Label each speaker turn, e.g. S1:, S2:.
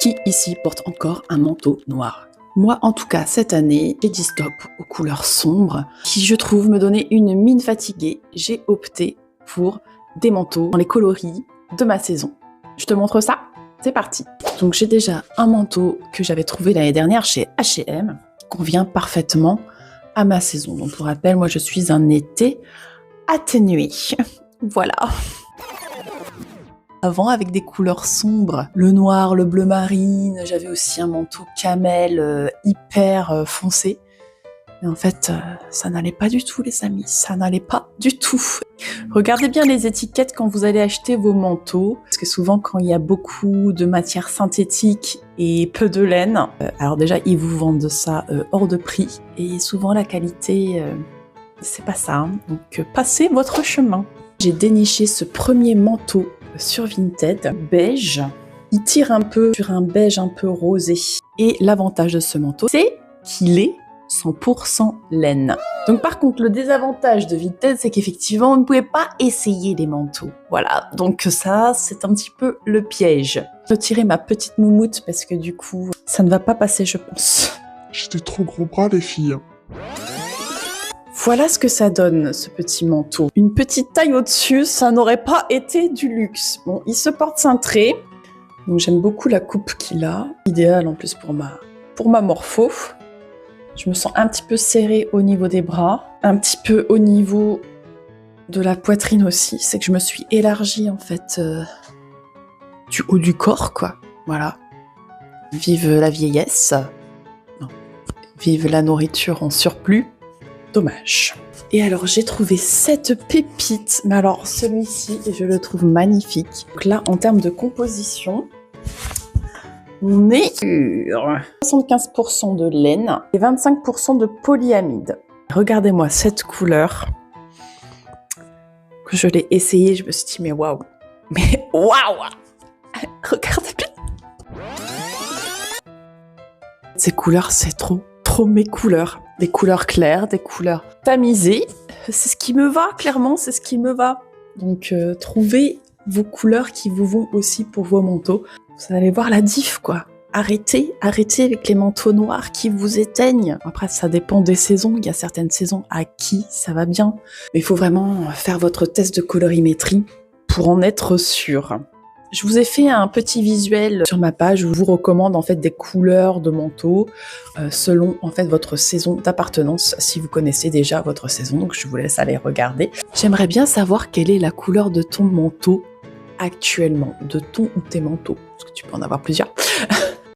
S1: Qui ici porte encore un manteau noir? Moi, en tout cas, cette année, j'ai dit stop aux couleurs sombres qui, je trouve, me donnaient une mine fatiguée. J'ai opté pour des manteaux dans les coloris de ma saison. Je te montre ça? C'est parti. Donc, j'ai déjà un manteau que j'avais trouvé l'année dernière chez H&M, qui convient parfaitement à ma saison. Donc, pour rappel, moi, je suis un été atténué. Voilà. Avant, avec des couleurs sombres, le noir, le bleu marine, j'avais aussi un manteau camel hyper foncé. Mais en fait, ça n'allait pas du tout, les amis, ça n'allait pas du tout. Regardez bien les étiquettes quand vous allez acheter vos manteaux, parce que souvent, quand il y a beaucoup de matière synthétique et peu de laine, alors déjà, ils vous vendent ça hors de prix, et souvent, la qualité, c'est pas ça, hein. Donc, passez votre chemin. J'ai déniché ce premier manteau sur Vinted, beige. Il tire un peu sur un beige un peu rosé. Et l'avantage de ce manteau, c'est qu'il est 100% laine. Donc par contre, le désavantage de Vinted, c'est qu'effectivement, vous ne pouvez pas essayer les manteaux. Voilà, donc ça, c'est un petit peu le piège. Je vais tirer ma petite moumoute parce que du coup, ça ne va pas passer, je pense.
S2: J'ai des trop gros bras, les filles.
S1: Voilà ce que ça donne, ce petit manteau. Une petite taille au-dessus, ça n'aurait pas été du luxe. Bon, il se porte cintré. Donc j'aime beaucoup la coupe qu'il a. Idéal en plus pour ma morpho. Je me sens un petit peu serrée au niveau des bras. Un petit peu au niveau de la poitrine aussi. C'est que je me suis élargie en fait du haut du corps, quoi. Voilà. Vive la vieillesse. Non. Vive la nourriture en surplus. Dommage. Et alors, j'ai trouvé cette pépite. Mais alors, celui-ci, je le trouve magnifique. Donc là, en termes de composition, on est sur 75% de laine et 25% de polyamide. Regardez-moi cette couleur. Quand je l'ai essayé, je me suis dit, mais waouh! Mais waouh! Regardez bien! Ces couleurs, c'est trop mes couleurs. Des couleurs claires, des couleurs tamisées. C'est ce qui me va, clairement, c'est ce qui me va. Donc, trouvez vos couleurs qui vous vont aussi pour vos manteaux. Vous allez voir la diff, quoi. Arrêtez avec les manteaux noirs qui vous éteignent. Après, ça dépend des saisons. Il y a certaines saisons à qui ça va bien. Mais il faut vraiment faire votre test de colorimétrie pour en être sûr. Je vous ai fait un petit visuel sur ma page où je vous recommande en fait des couleurs de manteau selon en fait votre saison d'appartenance, si vous connaissez déjà votre saison. Donc je vous laisse aller regarder. J'aimerais bien savoir quelle est la couleur de ton manteau actuellement, de ton ou tes manteaux, parce que tu peux en avoir plusieurs.